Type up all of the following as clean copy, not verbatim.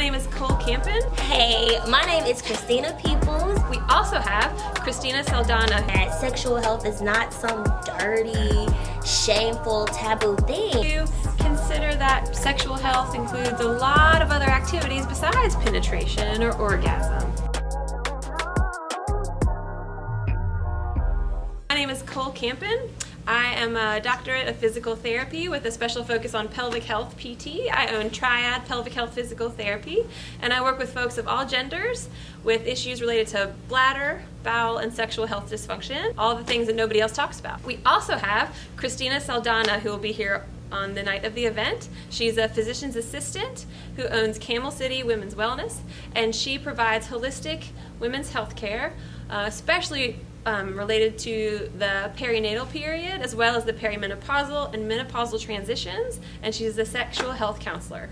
name is Kampen. Hey, my name is Christina Peoples. We also have Christina Saldanha. That sexual health is not some dirty, shameful, taboo thing. You consider that sexual health includes a lot of other activities besides penetration or orgasm. My name is Kampen. I am a doctorate of physical therapy with a special focus on pelvic health PT. I own Triad Pelvic Health Physical Therapy, and I work with folks of all genders with issues related to bladder, bowel, and sexual health dysfunction, all the things that nobody else talks about. We also have Christina Saldanha, who will be here on the night of the event. She's a physician's assistant who owns Camel Women's Wellness, and she provides holistic women's health care, especially related to the perinatal period, as well as the perimenopausal and menopausal transitions, and she's a sexual health counselor.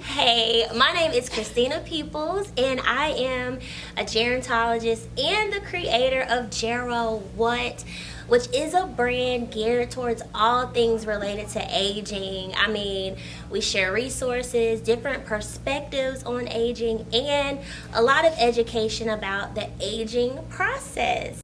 Hey, my name is Christina Peoples, and I am a gerontologist and the creator of Gero-what, which is a brand geared towards all things related to aging. I mean, we share resources, different perspectives on aging, and a lot of education about the aging process.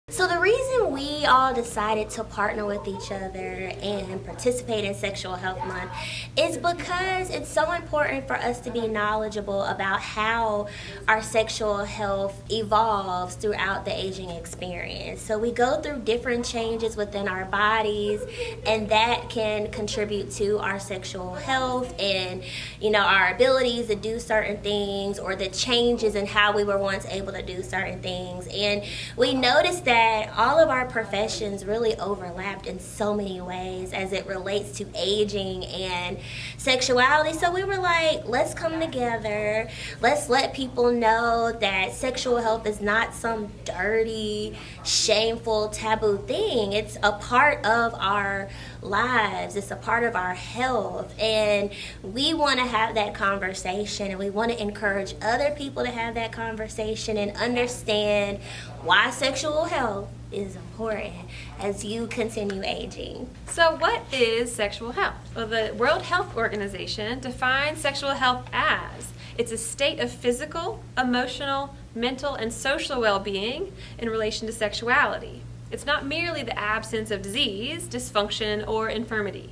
So the reason we all decided to partner with each other and participate in Sexual Health Month is because it's so important for us to be knowledgeable about how our sexual health evolves throughout the aging experience. So we go through different changes within our bodies, and that can contribute to our sexual health and, our abilities to do certain things, or the changes in how we were once able to do certain things. And we noticed that all of our professions really overlapped in so many ways as it relates to aging and sexuality. So we were like, let's come together. Let's let people know that sexual health is not some dirty, shameful, taboo thing. It's a part of our lives. It's a part of our health. And we want to have that conversation, and we want to encourage other people to have that conversation and understand why sexual health is important as you continue aging. So what is sexual health? Well, the World Health Organization defines sexual health as it's a state of physical, emotional, mental, and social well-being in relation to sexuality. It's not merely the absence of disease, dysfunction, or infirmity.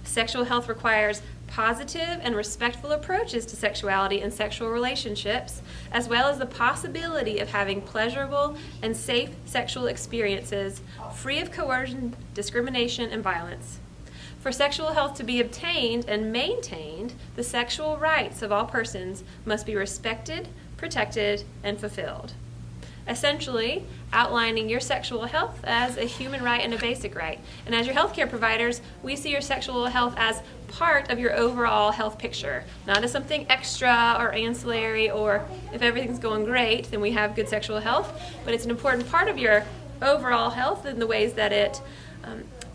Sexual health requires positive and respectful approaches to sexuality and sexual relationships, as well as the possibility of having pleasurable and safe sexual experiences free of coercion, discrimination, and violence. For sexual health to be obtained and maintained, the sexual rights of all persons must be respected, protected, and fulfilled. Essentially, outlining your sexual health as a human right and a basic right. And as your healthcare providers, we see your sexual health as part of your overall health picture, not as something extra or ancillary, or if everything's going great, then we have good sexual health, but it's an important part of your overall health in the ways that it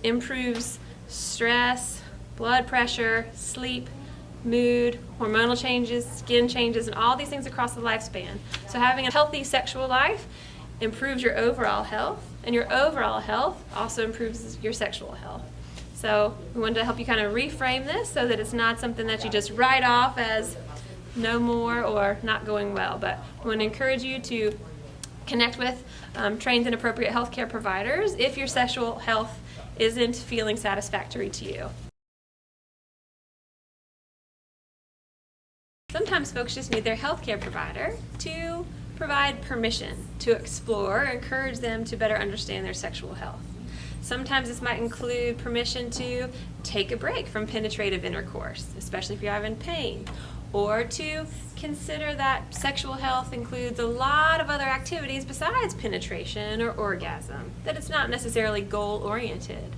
improves stress, blood pressure, sleep, mood, hormonal changes, skin changes, and all these things across the lifespan. So having a healthy sexual life improves your overall health, and your overall health also improves your sexual health. So we wanted to help you kind of reframe this so that it's not something that you just write off as no more or not going well, but we want to encourage you to connect with trained and appropriate healthcare providers if your sexual health isn't feeling satisfactory to you. Sometimes folks just need their healthcare provider to provide permission to explore or encourage them to better understand their sexual health. Sometimes this might include permission to take a break from penetrative intercourse, especially if you're having pain, or to consider that sexual health includes a lot of other activities besides penetration or orgasm, that it's not necessarily goal-oriented,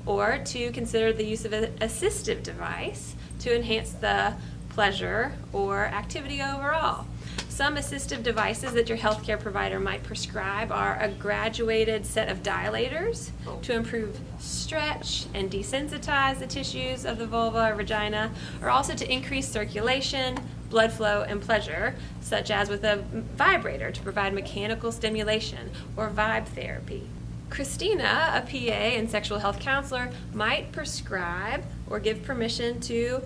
or to consider the use of an assistive device to enhance the pleasure or activity overall. Some assistive devices that your healthcare provider might prescribe are a graduated set of dilators to improve stretch and desensitize the tissues of the vulva or vagina, or also to increase circulation, blood flow, and pleasure, such as with a vibrator to provide mechanical stimulation or vibe therapy. Christina, a PA and sexual health counselor, might prescribe or give permission to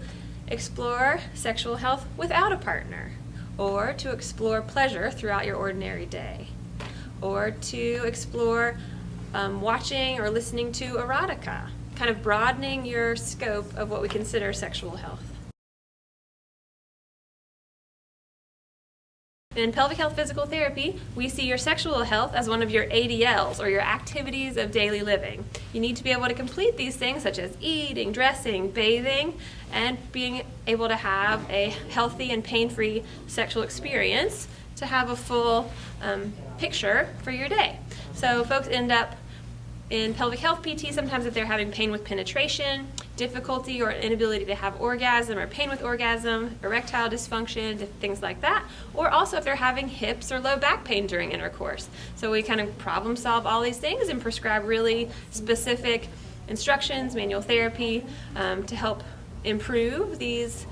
explore sexual health without a partner, or to explore pleasure throughout your ordinary day, or to explore watching or listening to erotica, kind of broadening your scope of what we consider sexual health. In pelvic health physical therapy, we see your sexual health as one of your ADLs, or your activities of daily living. You need to be able to complete these things such as eating, dressing, bathing, and being able to have a healthy and pain-free sexual experience to have a full picture for your day. So folks end up in pelvic health PT sometimes if they're having pain with penetration, difficulty or inability to have orgasm, or pain with orgasm, erectile dysfunction, things like that, or also if they're having hips or low back pain during intercourse. So we kind of problem solve all these things and prescribe really specific instructions, manual therapy to help improve these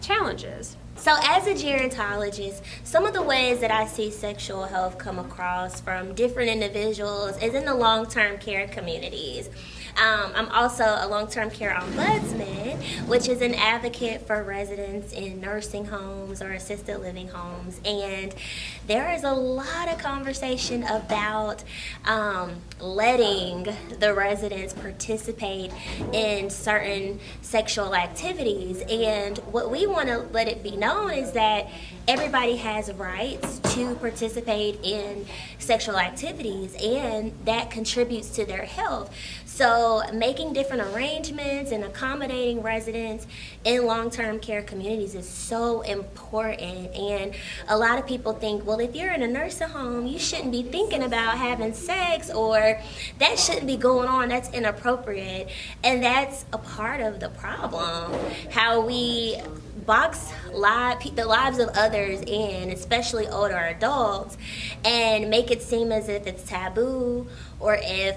challenges. So as a gerontologist, some of the ways that I see sexual health come across from different individuals is in the long-term care communities. I'm also a long-term care ombudsman, which is an advocate for residents in nursing homes or assisted living homes. And there is a lot of conversation about letting the residents participate in certain sexual activities. And what we want to let it be known is that everybody has rights to participate in sexual activities, and that contributes to their health. So making different arrangements and accommodating residents in long-term care communities is so important. And a lot of people think, well, if you're in a nursing home, you shouldn't be thinking about having sex, or that shouldn't be going on, that's inappropriate. And that's a part of the problem, how we box the lives of others in, especially older adults, and make it seem as if it's taboo, or if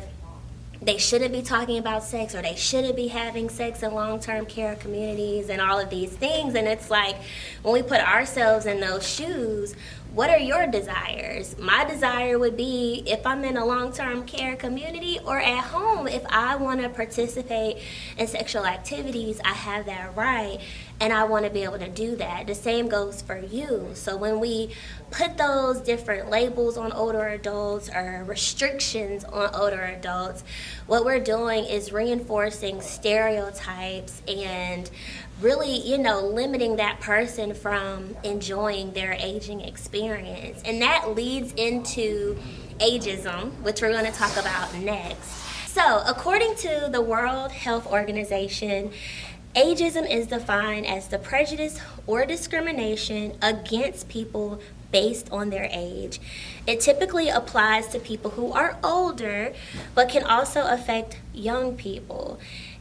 they shouldn't be talking about sex, or they shouldn't be having sex in long-term care communities and all of these things. And it's like, when we put ourselves in those shoes, what are your desires? My desire would be, if I'm in a long-term care community or at home, if I want to participate in sexual activities, I have that right, and I want to be able to do that. The same goes for you. So when we put those different labels on older adults or restrictions on older adults, what we're doing is reinforcing stereotypes and really, limiting that person from enjoying their aging experience. And that leads into ageism, which we're going to talk about next. So, according to the World Health Organization, ageism is defined as the prejudice or discrimination against people based on their age. It typically applies to people who are older, but can also affect young people.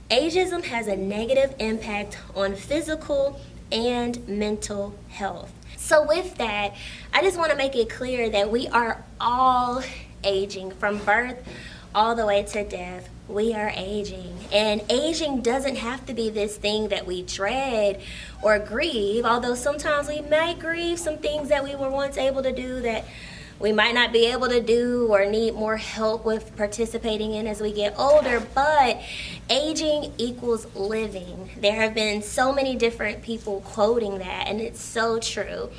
Ageism has a negative impact on physical and mental health. So with that, I just want to make it clear that we are all aging, from birth all the way to death. We are aging, and aging doesn't have to be this thing that we dread or grieve, although sometimes we might grieve some things that we were once able to do that we might not be able to do or need more help with participating in as we get older. But aging equals living. There have been so many different people quoting that, and it's so true.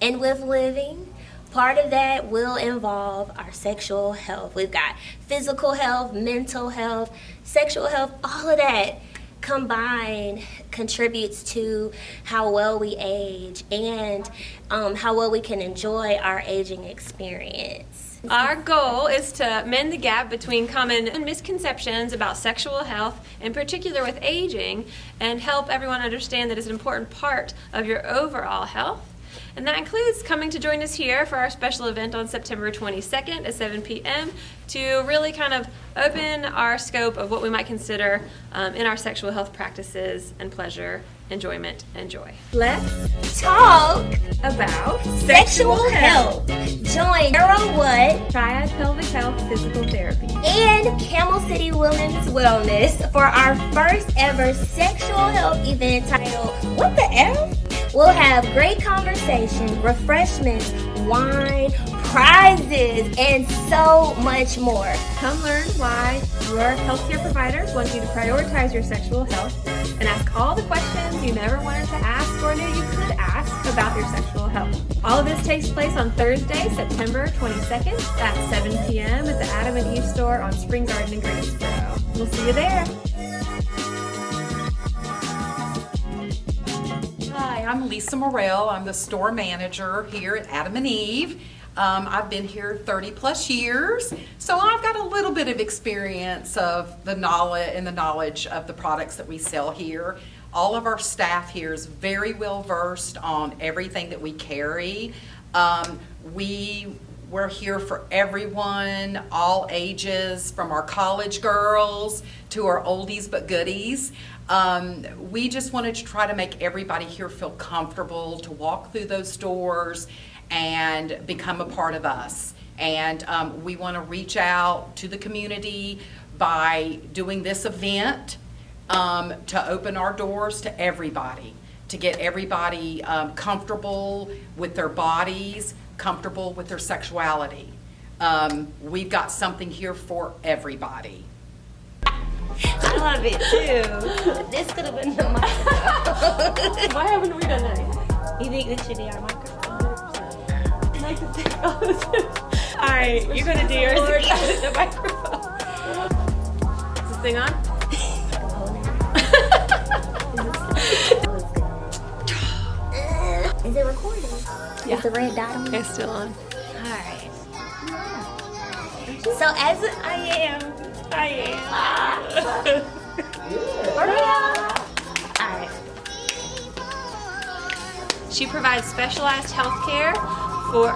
And with living, part of that will involve our sexual health. We've got physical health, mental health, sexual health, all of that combined contributes to how well we age and how well we can enjoy our aging experience. Our goal is to mend the gap between common misconceptions about sexual health, in particular with aging, and help everyone understand that it's an important part of your overall health. And that includes coming to join us here for our special event on September 22nd at 7 p.m. to really kind of open our scope of what we might consider in our sexual health practices and pleasure, enjoyment, and joy. Let's talk About sexual health. Join Gero-what Triad Pelvic Health Physical Therapy and Camel City Women's Wellness for our first ever sexual health event titled What the F? We'll have great conversation, refreshments, wine, prizes, and so much more. Come learn why your healthcare providers want you to prioritize your sexual health and ask all the questions you never wanted to ask or knew you could ask about your sexual health. All of this takes place on Thursday, September 22nd at 7 p.m. at the Adam and Eve store on Spring Garden in Greensboro. We'll see you there. Hi, I'm Lisa Morrell. I'm the store manager here at Adam and Eve. I've been here 30 plus years, so I've got a little bit of experience of the knowledge of the products that we sell here. All of our staff here is very well versed on everything that we carry. We're here for everyone, all ages, from our college girls to our oldies but goodies. We just wanted to try to make everybody here feel comfortable to walk through those doors and become a part of us. And we want to reach out to the community by doing this event to open our doors to everybody, to get everybody comfortable with their bodies, comfortable with their sexuality. We've got something here for everybody. I love it too. This could have been the microphone. Why haven't we done that? You think this should be our microphone? Alright, you're gonna do yours with the microphone. Is this thing on? Is it recording? Yeah. Is the red dot on? It's still on. Alright. So as I am. Alright. She provides specialized health care for